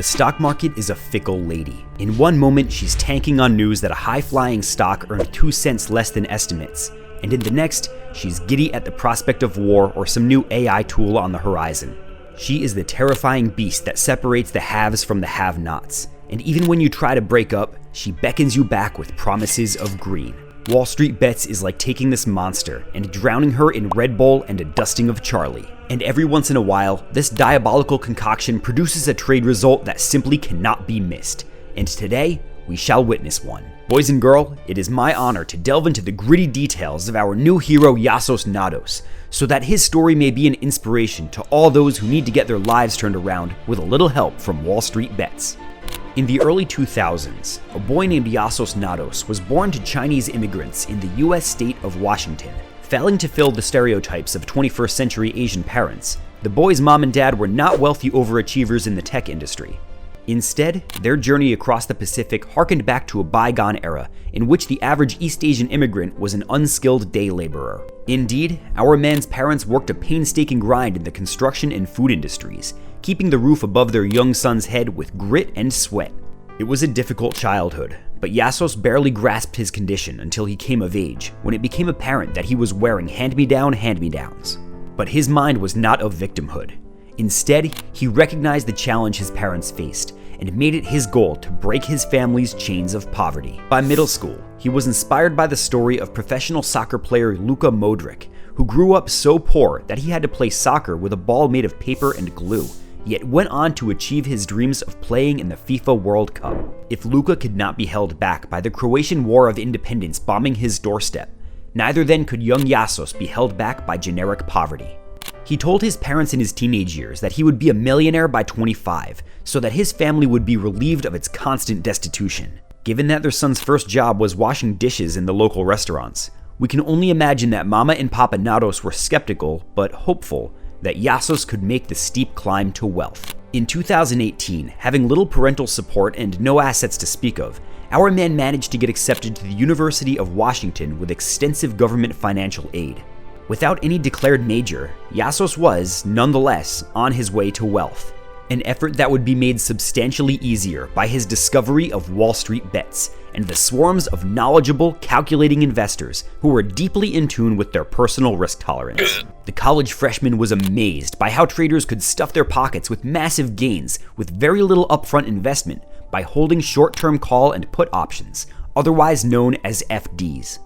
The stock market is a fickle lady. In one moment, she's tanking on news that a high-flying stock earned 2 cents less than estimates, and in the next, she's giddy at the prospect of war or some new AI tool on the horizon. She is the terrifying beast that separates the haves from the have-nots, and even when you try to break up, she beckons you back with promises of green. Wall Street Bets is like taking this monster and drowning her in Red Bull and a dusting of Charlie. And every once in a while, this diabolical concoction produces a trade result that simply cannot be missed. And today, we shall witness one. Boys and girl, it is my honor to delve into the gritty details of our new hero Yassuos Humble, so that his story may be an inspiration to all those who need to get their lives turned around with a little help from Wall Street Bets. In the early 2000s, a boy named Yassuos Humble was born to Chinese immigrants in the US state of Washington. Failing to fill the stereotypes of 21st century Asian parents, the boy's mom and dad were not wealthy overachievers in the tech industry. Instead, their journey across the Pacific harkened back to a bygone era in which the average East Asian immigrant was an unskilled day laborer. Indeed, our man's parents worked a painstaking grind in the construction and food industries, keeping the roof above their young son's head with grit and sweat. It was a difficult childhood, but Yassuos barely grasped his condition until he came of age, when it became apparent that he was wearing hand-me-downs. But his mind was not of victimhood. Instead, he recognized the challenge his parents faced and made it his goal to break his family's chains of poverty. By middle school, he was inspired by the story of professional soccer player Luka Modric, who grew up so poor that he had to play soccer with a ball made of paper and glue, yet went on to achieve his dreams of playing in the FIFA World Cup. If Luka could not be held back by the Croatian War of Independence bombing his doorstep, neither then could young Yassuos be held back by generic poverty. He told his parents in his teenage years that he would be a millionaire by 25, so that his family would be relieved of its constant destitution. Given that their son's first job was washing dishes in the local restaurants, we can only imagine that Mama and Papa Nados were skeptical, but hopeful, that Yassuos could make the steep climb to wealth. In 2018, having little parental support and no assets to speak of, our man managed to get accepted to the University of Washington with extensive government financial aid. Without any declared major, Yassuos was, nonetheless, on his way to wealth, an effort that would be made substantially easier by his discovery of Wall Street Bets and the swarms of knowledgeable, calculating investors who were deeply in tune with their personal risk tolerance. The college freshman was amazed by how traders could stuff their pockets with massive gains with very little upfront investment by holding short-term call and put options, otherwise known as FDs.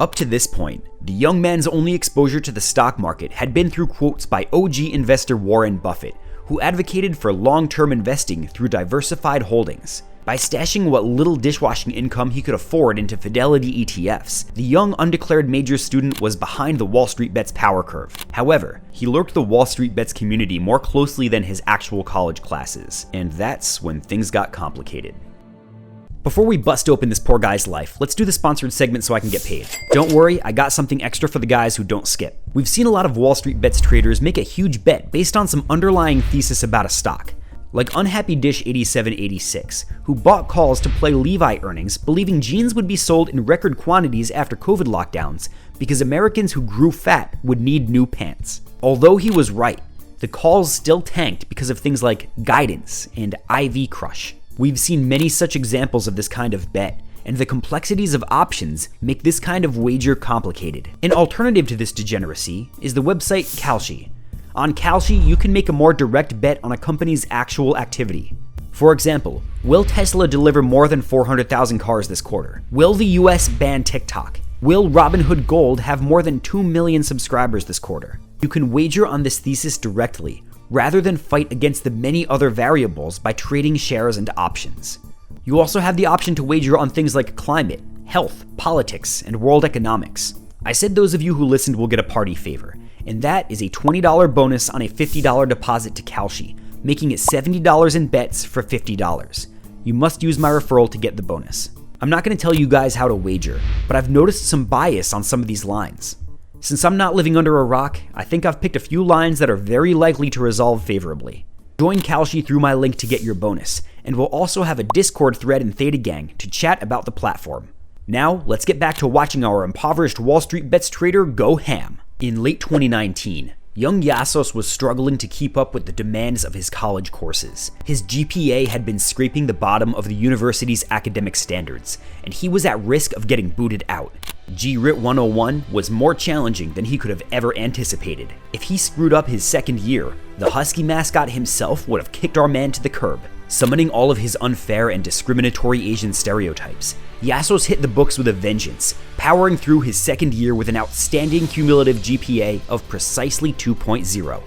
Up to this point, the young man's only exposure to the stock market had been through quotes by OG investor Warren Buffett, who advocated for long-term investing through diversified holdings. By stashing what little dishwashing income he could afford into Fidelity ETFs, the young undeclared major student was behind the Wall Street Bets power curve. However, he lurked the Wall Street Bets community more closely than his actual college classes, and that's when things got complicated. Before we bust open this poor guy's life, let's do the sponsored segment so I can get paid. Don't worry, I got something extra for the guys who don't skip. We've seen a lot of Wall Street Bets traders make a huge bet based on some underlying thesis about a stock, like Unhappy Dish 8786, who bought calls to play Levi earnings, believing jeans would be sold in record quantities after COVID lockdowns because Americans who grew fat would need new pants. Although he was right, the calls still tanked because of things like guidance and IV crush. We've seen many such examples of this kind of bet, and the complexities of options make this kind of wager complicated. An alternative to this degeneracy is the website Kalshi. On Kalshi, you can make a more direct bet on a company's actual activity. For example, will Tesla deliver more than 400,000 cars this quarter? Will the US ban TikTok? Will Robinhood Gold have more than 2 million subscribers this quarter? You can wager on this thesis directly, rather than fight against the many other variables by trading shares and options. You also have the option to wager on things like climate, health, politics, and world economics. I said those of you who listened will get a party favor, and that is a $20 bonus on a $50 deposit to Kalshi, making it $70 in bets for $50. You must use my referral to get the bonus. I'm not going to tell you guys how to wager, but I've noticed some bias on some of these lines. Since I'm not living under a rock, I think I've picked a few lines that are very likely to resolve favorably. Join Kalshi through my link to get your bonus, and we'll also have a Discord thread in Theta Gang to chat about the platform. Now, let's get back to watching our impoverished Wall Street Bets trader go ham. In late 2019, Young Yassuos was struggling to keep up with the demands of his college courses. His GPA had been scraping the bottom of the university's academic standards, and he was at risk of getting booted out. GRIT 101 was more challenging than he could have ever anticipated. If he screwed up his second year, the Husky mascot himself would have kicked our man to the curb. Summoning all of his unfair and discriminatory Asian stereotypes, Yassuos hit the books with a vengeance, powering through his second year with an outstanding cumulative GPA of precisely 2.0.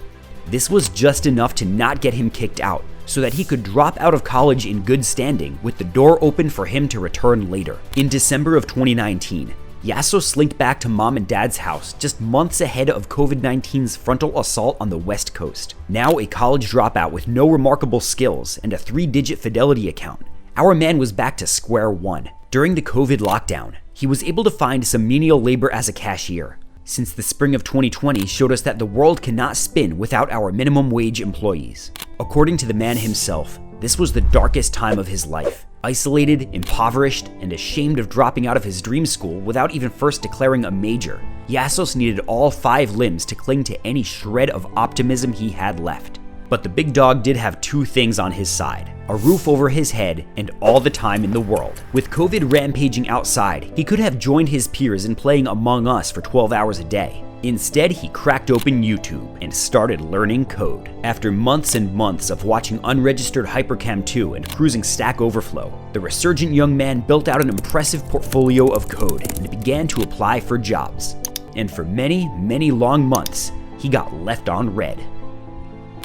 This was just enough to not get him kicked out, so that he could drop out of college in good standing with the door open for him to return later. In December of 2019, Yassuos slinked back to mom and dad's house just months ahead of COVID-19's frontal assault on the West Coast. Now a college dropout with no remarkable skills and a 3-digit fidelity account, our man was back to square one. During the COVID lockdown, he was able to find some menial labor as a cashier, since the spring of 2020 showed us that the world cannot spin without our minimum wage employees. According to the man himself, this was the darkest time of his life. Isolated, impoverished, and ashamed of dropping out of his dream school without even first declaring a major, Yassuos needed all 5 limbs to cling to any shred of optimism he had left. But the big dog did have 2 things on his side: a roof over his head and all the time in the world. With COVID rampaging outside, he could have joined his peers in playing Among Us for 12 hours a day. Instead, he cracked open YouTube and started learning code. After months and months of watching unregistered Hypercam 2 and cruising Stack Overflow, the resurgent young man built out an impressive portfolio of code and began to apply for jobs. And for many, many long months, he got left on red.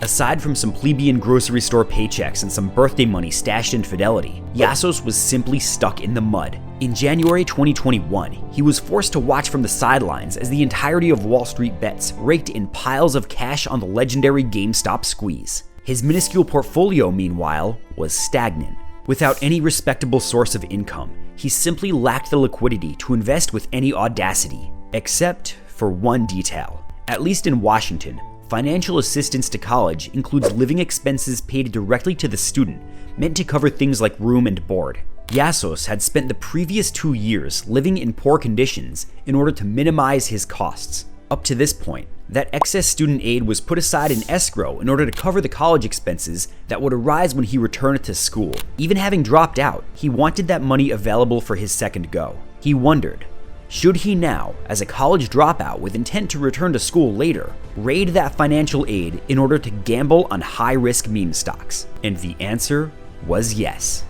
Aside from some plebeian grocery store paychecks and some birthday money stashed in Fidelity, Yassuos was simply stuck in the mud. In January 2021, he was forced to watch from the sidelines as the entirety of Wall Street bets raked in piles of cash on the legendary GameStop squeeze. His minuscule portfolio, meanwhile, was stagnant. Without any respectable source of income, he simply lacked the liquidity to invest with any audacity, except for one detail. At least in Washington, financial assistance to college includes living expenses paid directly to the student, meant to cover things like room and board. Yassuos had spent the previous 2 years living in poor conditions in order to minimize his costs. Up to this point, that excess student aid was put aside in escrow in order to cover the college expenses that would arise when he returned to school. Even having dropped out, he wanted that money available for his second go. He wondered, should he now, as a college dropout with intent to return to school later, raid that financial aid in order to gamble on high-risk meme stocks? And the answer was yes.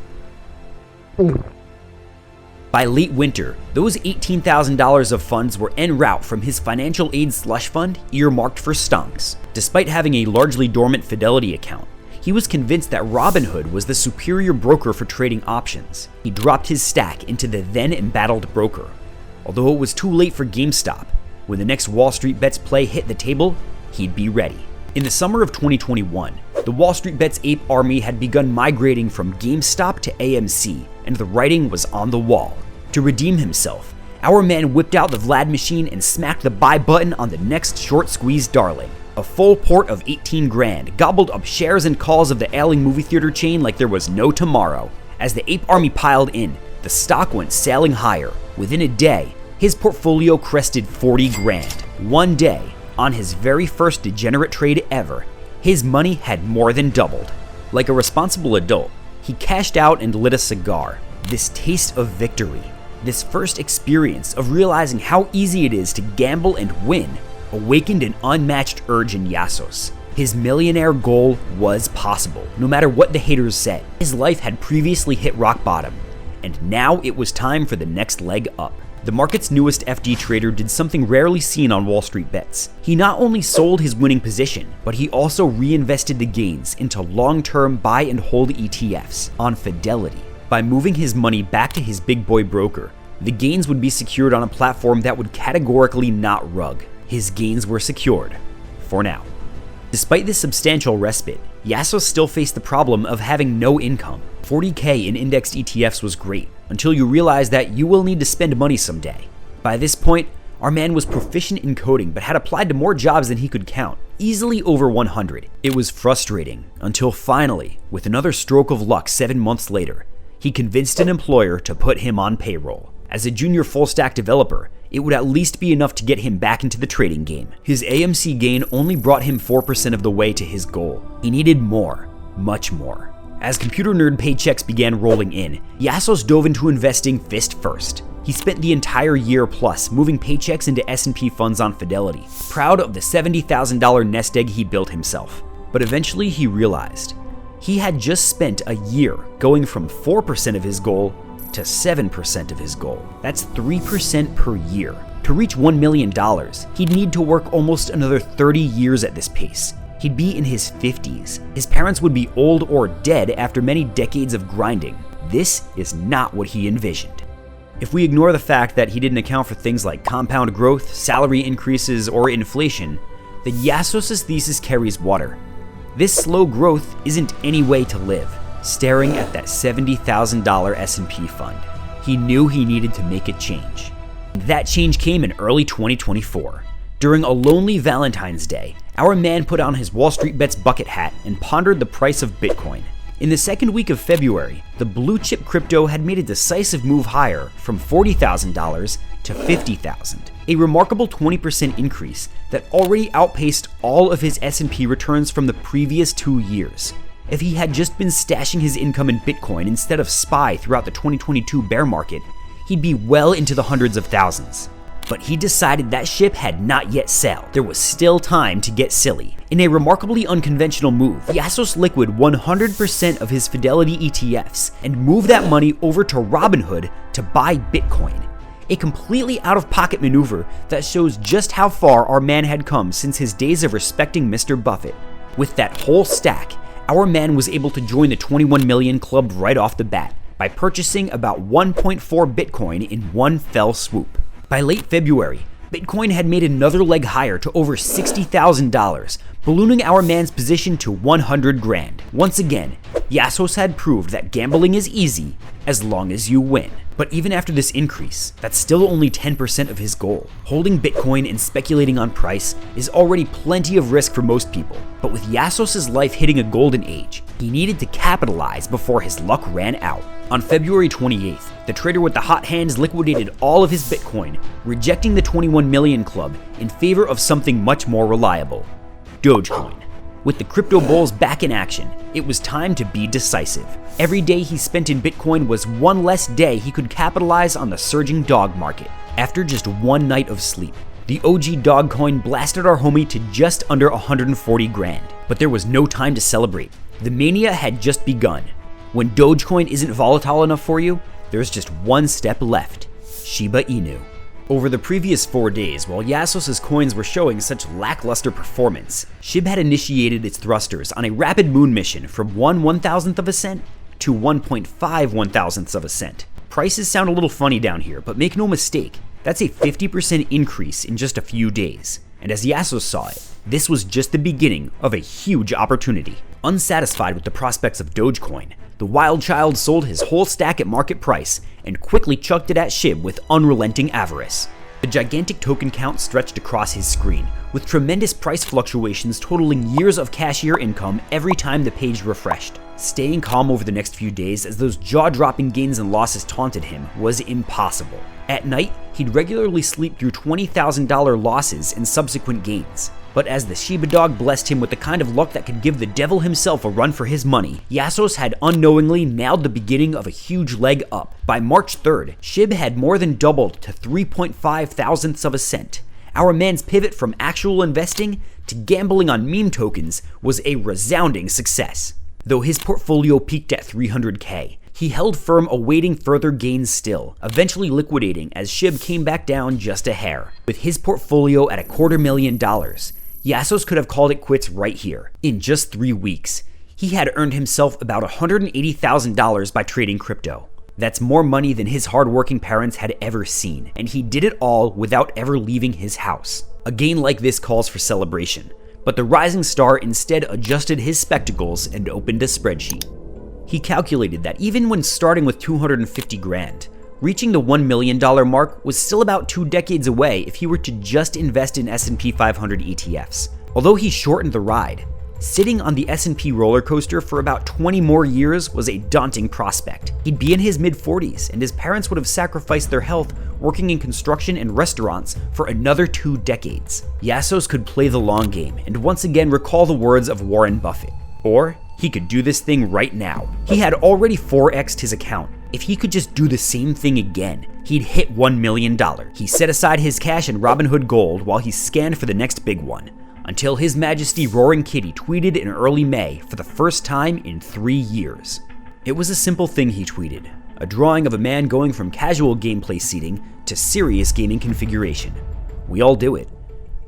By late winter, those $18,000 of funds were en route from his financial aid slush fund earmarked for stonks. Despite having a largely dormant Fidelity account, he was convinced that Robinhood was the superior broker for trading options. He dropped his stack into the then embattled broker. Although it was too late for GameStop, when the next Wall Street Bets play hit the table, he'd be ready. In the summer of 2021, the Wall Street Bets ape army had begun migrating from GameStop to AMC, and the writing was on the wall. To redeem himself, our man whipped out the Vlad machine and smacked the buy button on the next short squeeze darling. A full port of 18 grand gobbled up shares and calls of the ailing movie theater chain like there was no tomorrow. As the ape army piled in, the stock went sailing higher. Within a day, his portfolio crested 40 grand. One day, on his very first degenerate trade ever, his money had more than doubled. Like a responsible adult, he cashed out and lit a cigar. This taste of victory, this first experience of realizing how easy it is to gamble and win, awakened an unmatched urge in Yassuos. His millionaire goal was possible, no matter what the haters said. His life had previously hit rock bottom, and now it was time for the next leg up. The market's newest FD trader did something rarely seen on Wall Street Bets. He not only sold his winning position, but he also reinvested the gains into long-term buy and hold ETFs on Fidelity. By moving his money back to his big boy broker, the gains would be secured on a platform that would categorically not rug. His gains were secured, for now. Despite this substantial respite, Yassuos still faced the problem of having no income. 40K in indexed ETFs was great, until you realize that you will need to spend money someday. By this point, our man was proficient in coding but had applied to more jobs than he could count, easily over 100. It was frustrating, until finally, with another stroke of luck 7 months later, he convinced an employer to put him on payroll. As a junior full-stack developer, it would at least be enough to get him back into the trading game. His AMC gain only brought him 4% of the way to his goal. He needed more, much more. As computer nerd paychecks began rolling in, Yassuos dove into investing fist first. He spent the entire year plus moving paychecks into S&P funds on Fidelity, proud of the $70,000 nest egg he built himself. But eventually he realized he had just spent a year going from 4% of his goal to 7% of his goal. That's 3% per year. To reach $1 million, he'd need to work almost another 30 years at this pace. He'd be in his 50s. His parents would be old or dead after many decades of grinding. This is not what he envisioned. If we ignore the fact that he didn't account for things like compound growth, salary increases, or inflation, then Yassuos' thesis carries water. This slow growth isn't any way to live. Staring at that $70,000 S&P fund, he knew he needed to make a change. That change came in early 2024. During a lonely Valentine's Day, our man put on his Wall Street Bets bucket hat and pondered the price of Bitcoin. In the second week of February, the blue chip crypto had made a decisive move higher from $40,000 to $50,000, a remarkable 20% increase that already outpaced all of his S&P returns from the previous 2 years. If he had just been stashing his income in Bitcoin instead of SPY throughout the 2022 bear market, he'd be well into the hundreds of thousands. But he decided that ship had not yet sailed. There was still time to get silly. In a remarkably unconventional move, Yassuos liquid 100% of his Fidelity ETFs and moved that money over to Robinhood to buy Bitcoin. A completely out-of-pocket maneuver that shows just how far our man had come since his days of respecting Mr. Buffett. With that whole stack, our man was able to join the 21 million club right off the bat by purchasing about 1.4 Bitcoin in one fell swoop. By late February, Bitcoin had made another leg higher to over $60,000, ballooning our man's position to 100 grand. Once again, Yassuos had proved that gambling is easy as long as you win. But even after this increase, that's still only 10% of his goal. Holding Bitcoin and speculating on price is already plenty of risk for most people. But with Yassuos' life hitting a golden age, he needed to capitalize before his luck ran out. On February 28th, the trader with the hot hands liquidated all of his Bitcoin, rejecting the 21 million club in favor of something much more reliable: Dogecoin. With the crypto bulls back in action, it was time to be decisive. Every day he spent in Bitcoin was one less day he could capitalize on the surging dog market. After just one night of sleep, the OG dog coin blasted our homie to just under 140 grand. But there was no time to celebrate. The mania had just begun. When Dogecoin isn't volatile enough for you, there's just one step left: Shiba Inu. Over the previous 4 days, while Yassuos' coins were showing such lackluster performance, SHIB had initiated its thrusters on a rapid moon mission from 1/1000th of a cent to 1.5 1/1000ths of a cent. Prices sound a little funny down here, but make no mistake, that's a 50% increase in just a few days. And as Yassuos saw it, this was just the beginning of a huge opportunity. Unsatisfied with the prospects of Dogecoin, the wild child sold his whole stack at market price and quickly chucked it at SHIB with unrelenting avarice. The gigantic token count stretched across his screen, with tremendous price fluctuations totaling years of cashier income every time the page refreshed. Staying calm over the next few days as those jaw-dropping gains and losses taunted him was impossible. At night, he'd regularly sleep through $20,000 losses and subsequent gains. But as the Shiba dog blessed him with the kind of luck that could give the devil himself a run for his money, Yassuos had unknowingly nailed the beginning of a huge leg up. By March 3rd, SHIB had more than doubled to 3.5 thousandths of a cent. Our man's pivot from actual investing to gambling on meme tokens was a resounding success. Though his portfolio peaked at 300K, he held firm, awaiting further gains still, eventually liquidating as SHIB came back down just a hair. With his portfolio at $250,000, Yassuos could have called it quits right here. In just 3 weeks, he had earned himself about $180,000 by trading crypto. That's more money than his hardworking parents had ever seen, and he did it all without ever leaving his house. A gain like this calls for celebration, but the rising star instead adjusted his spectacles and opened a spreadsheet. He calculated that even when starting with 250 grand, reaching the $1 million mark was still about 2 decades away if he were to just invest in S&P 500 ETFs. Although he shortened the ride, Sitting on the S&P roller coaster for about 20 more years was a daunting prospect. He'd be in his mid-40s, and his parents would have sacrificed their health working in construction and restaurants for another 2 decades. Yassuos could play the long game and once again recall the words of Warren Buffett. Or he could do this thing right now. He had already 4x'd his account. If he could just do the same thing again, he'd hit $1 million. He set aside his cash in Robinhood Gold while he scanned for the next big one, until His Majesty Roaring Kitty tweeted in early May for the first time in 3 years. It was a simple thing he tweeted, a drawing of a man going from casual gameplay seating to serious gaming configuration. We all do it.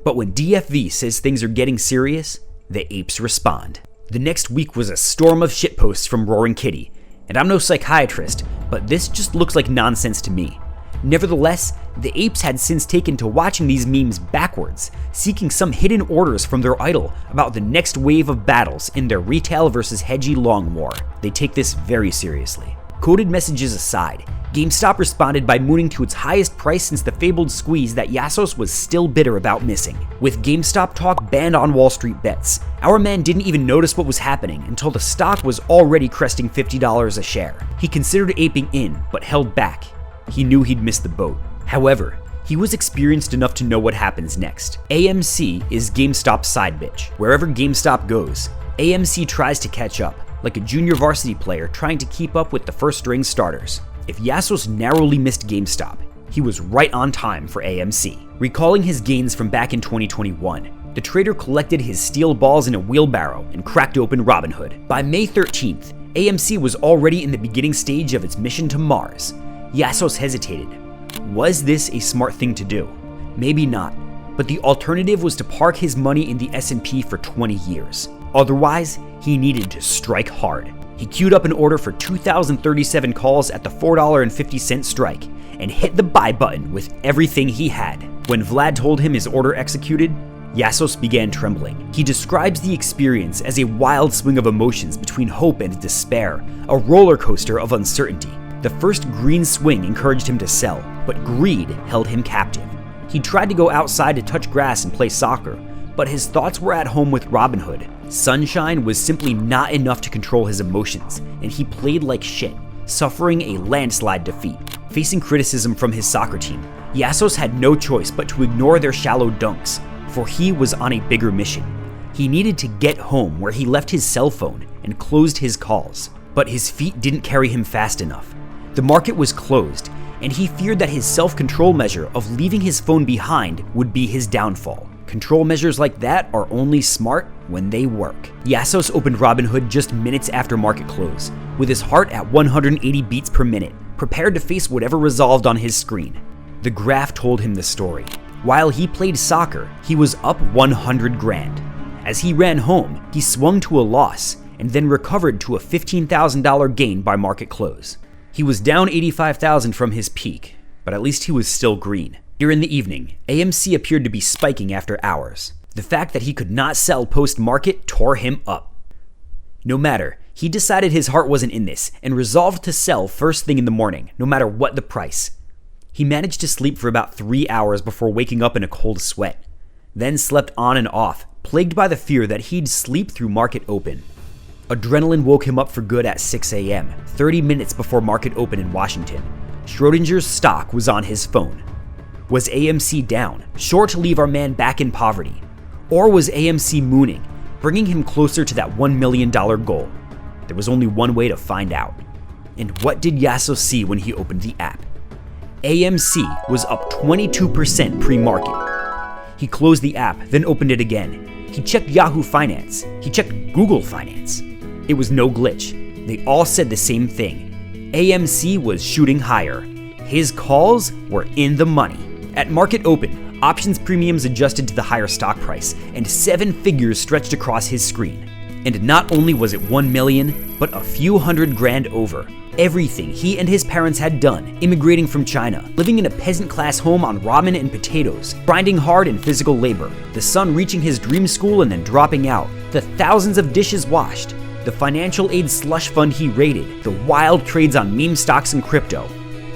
But when DFV says things are getting serious, the apes respond. The next week was a storm of shitposts from Roaring Kitty, and I'm no psychiatrist, but this just looks like nonsense to me. Nevertheless, the apes had since taken to watching these memes backwards, seeking some hidden orders from their idol about the next wave of battles in their retail versus hedgy long war. They take this very seriously. Coded messages aside, GameStop responded by mooning to its highest price since the fabled squeeze that Yassuos was still bitter about missing. With GameStop talk banned on Wall Street bets, our man didn't even notice what was happening until the stock was already cresting $50 a share. He considered aping in, but held back. He knew he'd missed the boat. However, he was experienced enough to know what happens next. AMC is GameStop's side bitch. Wherever GameStop goes, AMC tries to catch up, like a junior varsity player trying to keep up with the first-string starters. If Yassuos narrowly missed GameStop, he was right on time for AMC. Recalling his gains from back in 2021, the trader collected his steel balls in a wheelbarrow and cracked open Robinhood. By May 13th, AMC was already in the beginning stage of its mission to Mars. Yassuos hesitated. Was this a smart thing to do? Maybe not, but the alternative was to park his money in the S&P for 20 years. Otherwise, he needed to strike hard. He queued up an order for 2,037 calls at the $4.50 strike and hit the buy button with everything he had. When Vlad told him his order executed, Yassuos began trembling. He describes the experience as a wild swing of emotions between hope and despair, a roller coaster of uncertainty. The first green swing encouraged him to sell, but greed held him captive. He tried to go outside to touch grass and play soccer, but his thoughts were at home with Robinhood. Sunshine was simply not enough to control his emotions, and he played like shit, suffering a landslide defeat. Facing criticism from his soccer team, Yassuos had no choice but to ignore their shallow dunks, for he was on a bigger mission. He needed to get home where he left his cell phone and closed his calls, but his feet didn't carry him fast enough. The market was closed, and he feared that his self-control measure of leaving his phone behind would be his downfall. Control measures like that are only smart when they work. Yassuos opened Robinhood just minutes after market close, with his heart at 180 beats per minute, prepared to face whatever resolved on his screen. The graph told him the story. While he played soccer, he was up 100 grand. As he ran home, he swung to a loss and then recovered to a $15,000 gain by market close. He was down $85,000 from his peak, but at least he was still green. During the evening, AMC appeared to be spiking after hours. The fact that he could not sell post-market tore him up. No matter, he decided his heart wasn't in this and resolved to sell first thing in the morning, no matter what the price. He managed to sleep for about 3 hours before waking up in a cold sweat, then slept on and off, plagued by the fear that he'd sleep through market open. Adrenaline woke him up for good at 6 a.m., 30 minutes before market open in Washington. Schrodinger's stock was on his phone. Was AMC down, sure to leave our man back in poverty? Or was AMC mooning, bringing him closer to that $1 million goal? There was only one way to find out. And what did Yassuos see when he opened the app? AMC was up 22% pre-market. He closed the app, then opened it again. He checked Yahoo Finance. He checked Google Finance. It was no glitch. They all said the same thing. AMC was shooting higher. His calls were in the money. At market open, options premiums adjusted to the higher stock price, and 7 figures stretched across his screen. And not only was it 1 million, but a few hundred grand over. Everything he and his parents had done, immigrating from China, living in a peasant-class home on ramen and potatoes, grinding hard in physical labor, the son reaching his dream school and then dropping out, the thousands of dishes washed, the financial aid slush fund he raided, the wild trades on meme stocks and crypto.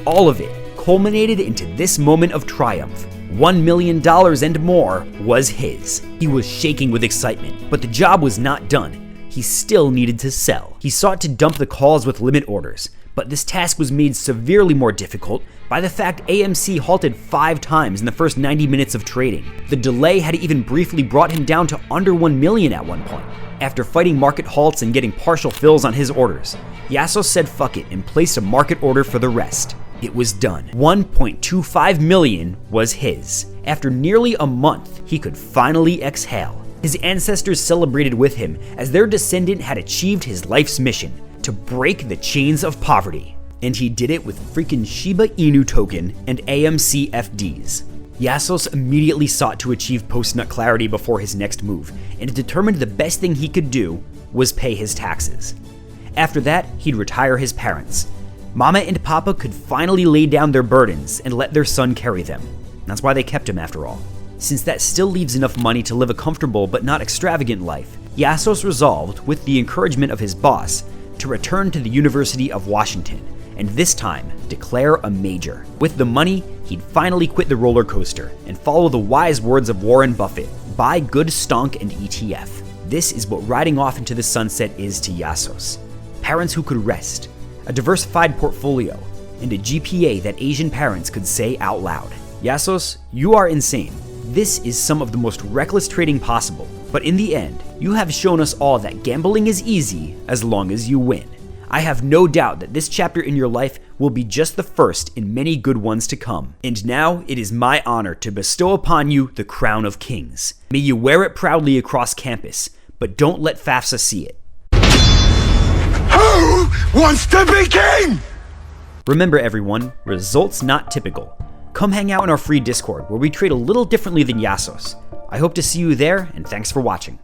All of it culminated into this moment of triumph, $1 million and more was his. He was shaking with excitement, but the job was not done. He still needed to sell. He sought to dump the calls with limit orders, but this task was made severely more difficult by the fact AMC halted 5 times in the first 90 minutes of trading. The delay had even briefly brought him down to under 1 million at one point. After fighting market halts and getting partial fills on his orders, Yassuos said fuck it and placed a market order for the rest. It was done. 1.25 million was his. After nearly a month, he could finally exhale. His ancestors celebrated with him as their descendant had achieved his life's mission, to break the chains of poverty. And he did it with freaking Shiba Inu token and AMC FDs. Yassuos immediately sought to achieve post-nut clarity before his next move, and determined the best thing he could do was pay his taxes. After that, he'd retire his parents. Mama and Papa could finally lay down their burdens and let their son carry them. That's why they kept him after all. Since that still leaves enough money to live a comfortable but not extravagant life, Yassuos resolved, with the encouragement of his boss, to return to the University of Washington, and this time declare a major. With the money, he'd finally quit the roller coaster and follow the wise words of Warren Buffett: buy good stonk and ETF. This is what riding off into the sunset is to Yassuos. Parents who could rest, a diversified portfolio, and a GPA that Asian parents could say out loud. Yassuos, you are insane. This is some of the most reckless trading possible, but in the end, you have shown us all that gambling is easy as long as you win. I have no doubt that this chapter in your life will be just the first in many good ones to come. And now it is my honor to bestow upon you the crown of kings. May you wear it proudly across campus, but don't let FAFSA see it. Who wants to be king? Remember everyone, results not typical. Come hang out in our free Discord where we trade a little differently than Yassuos. I hope to see you there, and thanks for watching.